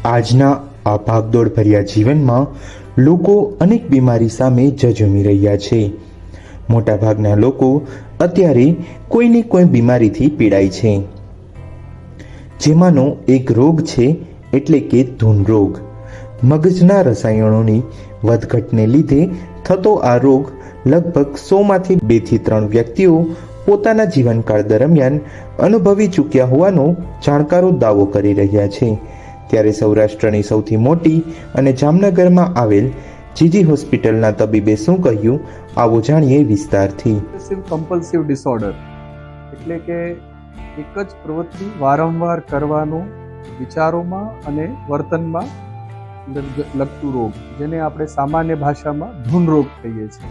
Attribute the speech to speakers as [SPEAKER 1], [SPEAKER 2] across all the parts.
[SPEAKER 1] આજના આ ભાગદોડ ભર્યા જીવનમાં લોકો અનેક બીમારી સામે ઝઝૂમી રહ્યા છે. મોટાભાગના લોકો અત્યારે કોઈને કોઈ બીમારીથી પીડાય છે, જેમાંનો એક રોગ છે એટલે કે ધૂન રોગ. મગજના રસાયણોની વધઘટને લીધે થતો આ રોગ લગભગ 100માંથી 2 થી 3 વ્યક્તિઓ પોતાના જીવનકાળ દરમિયાન અનુભવી ચૂક્યા હોવાનો જાણકારો દાવો કરી રહ્યા છે. ત્યારે સૌરાષ્ટ્રની સૌથી મોટી અને જામનગરમાં આવેલ જીજી હોસ્પિટલના તબીબે શું કહ્યું, આવો જાણીએ વિસ્તારથી.
[SPEAKER 2] કમ્પલ્સિવ ડિસઓર્ડર એટલે કે એક જ પ્રવૃત્તિ વારંવાર કરવાનું વિચારોમાં અને વર્તનમાં લગતું રોગ, જેને આપણે સામાન્ય ભાષામાં ધૂન રોગ કહીએ છીએ.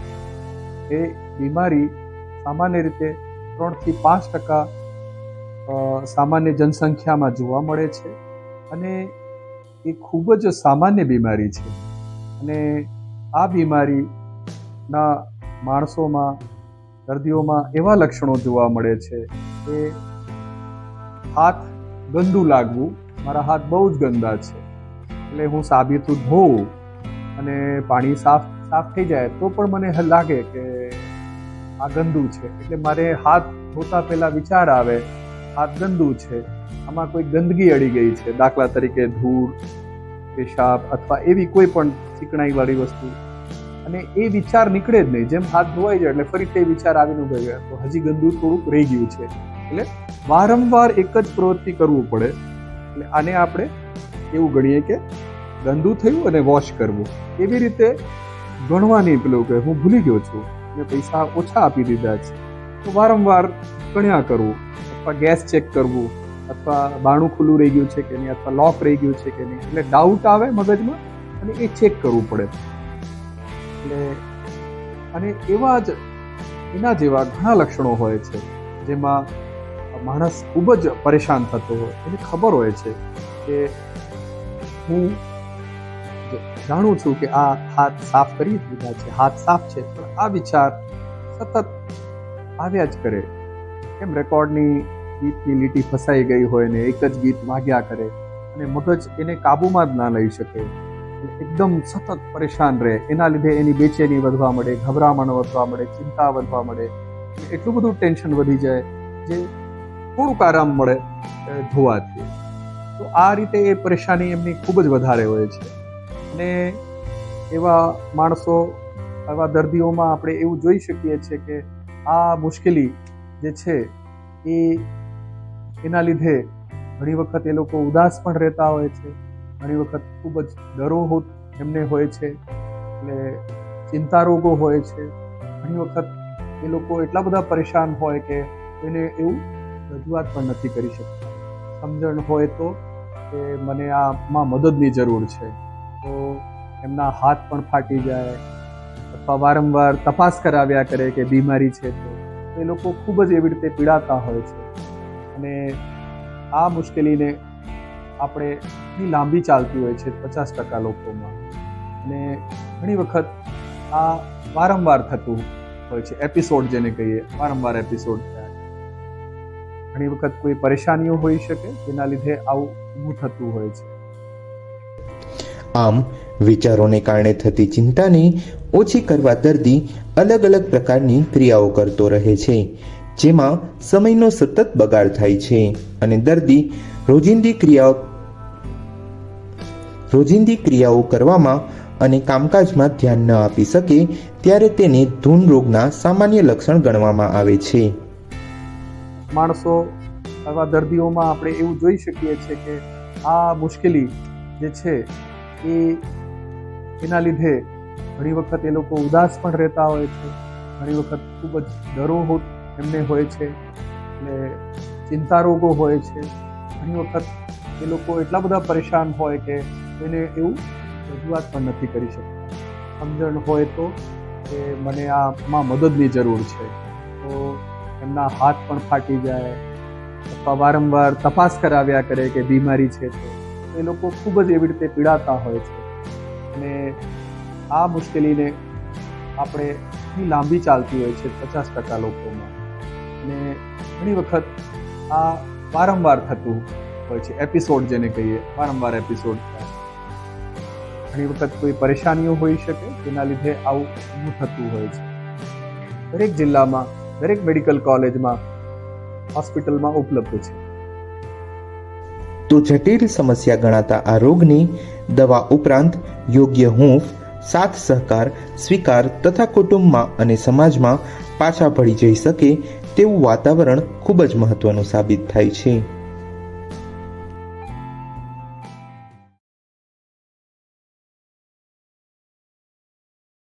[SPEAKER 2] એ બીમારી સામાન્ય રીતે 3 થી 5% સામાન્ય જનસંખ્યામાં જોવા મળે છે અને એ ખૂબ જ સામાન્ય બીમારી છે. અને આ બીમારીના માણસોમાં, દર્દીઓમાં એવા લક્ષણો જોવા મળે છે કે હાથ ગંદુ લાગવું, મારા હાથ બહુ જ ગંદા છે, એટલે હું સાબિતું ધોઉં અને પાણી સાફ થઈ જાય તો પણ મને લાગે કે આ ગંદુ છે, એટલે મારે હાથ ધોતા પહેલા વિચાર આવે હાથ ગંદુ છે, આમાં કોઈ ગંદકી અડી ગઈ છે, દાખલા તરીકે ધૂળ, પેશાબ અથવા એવી કોઈ પણ ચીકણાઈવાળી વસ્તુ, અને એ વિચાર નીકળે જ નહીં. જેમ હાથ ધોવાઈ જાય એટલે ફરી તે વિચાર આવીને ઉભો ગયો તો હજી ગંદુ થોડુંક રહી ગયું છે, એટલે વારંવાર એક જ પ્રવૃત્તિ કરવું પડે. એટલે આને આપણે એવું ગણીએ કે ગંદુ થયું અને વોશ કરવું. એવી રીતે ગણવાની પેલું કે હું ભૂલી ગયો છું, મેં પૈસા ઓછા આપી દીધા છે, તો વારંવાર ગણ્યા કરવું, અથવા ગેસ ચેક કરવું, અથવા બારણું ખુલ્લું રહી ગયું છે કે નહીં, અથવા લોક રહી ગયું છે કે નહીં, એટલે ડાઉટ આવે મગજમાં અને એ ચેક કરવું પડે. એટલે અને એવા જ એના જેવા ઘણા લક્ષણો હોય છે જેમાં માણસ ખૂબ જ પરેશાન થતો હોય. એને ખબર હોય છે કે હું જાણું છું કે આ હાથ સાફ કરી દીધા છે, હાથ સાફ છે, પણ આ વિચાર સતત આવ્યા જ કરે. કેમ રેકોર્ડની ગીતની લીટી ફસાઈ ગઈ હોય ને એક જ ગીત વાગ્યા કરે અને મગજ એને કાબૂમાં જ ના લઈ શકે, એકદમ સતત પરેશાન રહે. એના લીધે એની બેચેની વધવા મળે, ગભરામણ વધવા મળે, ચિંતા વધવા મળે, એટલું બધું ટેન્શન વધી જાય જે થોડુંક આરામ મળે ધોવાથી. તો આ રીતે એ પરેશાની એમની ખૂબ જ વધારે હોય છે. અને એવા માણસો, એવા દર્દીઓમાં આપણે એવું જોઈ શકીએ છીએ કે આ મુશ્કેલી જે છે એના લીધે ઘણી વખત એ લોકો ઉદાસ પણ રહેતા હોય છે, ઘણી વખત ખૂબ જ ડરો એમને હોય છે, એટલે ચિંતા રોગો હોય છે. ઘણી વખત એ લોકો એટલા બધા પરેશાન હોય કે એને એવું રજૂઆત પણ નથી કરી શકતા. સમજણ હોય તો કે મને આમાં મદદની જરૂર છે, તો એમના હાથ પણ ફાટી જાય, અથવા વારંવાર તપાસ કરાવ્યા કરે કે બીમારી છે, તો એ લોકો ખૂબ જ એવી રીતે પીડાતા હોય છે. અને આ મુશ્કેલીને આપણે લાંબી ચાલતી હોય છે 50% લોકોમાં, અને ઘણી વખત આ વારંવાર થતું હોય છે, એપિસોડ જેને કહીએ, વારંવાર એપિસોડ થાય. ઘણી વખત કોઈ પરેશાનીઓ હોઈ શકે જેના લીધે આવું ઊભું થતું હોય છે.
[SPEAKER 1] આમ વિચારોને કારણે થતી ચિંતાને ઓછી કરવા દર્દી અલગ અલગ પ્રકારની ક્રિયાઓ કરતો રહે છે, જેમાં સમયનો સતત બગાડ થાય છે અને દર્દી રોજિંદી ક્રિયાઓ કરવામાં અને કામકાજમાં ધ્યાન ન આપી શકે ત્યારે તેને ધૂન રોગના સામાન્ય લક્ષણ ગણવામાં આવે છે.
[SPEAKER 2] માણસો, એવા દર્દીઓમાં આપણે એવું જોઈ શકીએ છીએ કે આ મુશ્કેલી જે છે એના લીધે ઘણી વખત એ લોકો ઉદાસ પણ રહેતા હોય છે, ઘણી વખત ખૂબ જ ડરો એમને હોય છે, એટલે ચિંતા રોગો હોય છે. ઘણી વખત એ લોકો એટલા બધા પરેશાન હોય કે એને એવું રજૂઆત પણ નથી કરી શકતા. સમજણ હોય તો કે મને આમાં મદદની જરૂર છે, તો એમના હાથ પણ ફાટી જાય, અથવા વારંવાર તપાસ કરાવ્યા કરે કે બીમારી છે, તો એ લોકો ખૂબ જ એવી રીતે પીડાતા હોય છે. અને આ મુશ્કેલીને આપણે લાંબી ચાલતી હોય છે 50% લોકોમાં, અને ઘણી વખત આ વારંવાર થતું હોય છે, એપિસોડ જેને કહીએ, વારંવાર એપિસોડ થાય. ઘણી વખત કોઈ પરેશાનીઓ હોઈ શકે જેના લીધે આવું થતું હોય છે. દરેક જિલ્લામાં, દરેક મેડિકલ કોલેજમાં, હોસ્પિટલમાં ઉપલબ્ધ છે.
[SPEAKER 1] તો જટિલ સમસ્યા ગણાતા આ રોગની દવા ઉપરાંત યોગ્ય હૂંફ, સાથ સહકાર, સ્વીકાર તથા કુટુંબમાં અને સમાજમાં પાછા ભળી જઈ શકે તેવું વાતાવરણ ખૂબ જ મહત્વનું સાબિત થાય છે.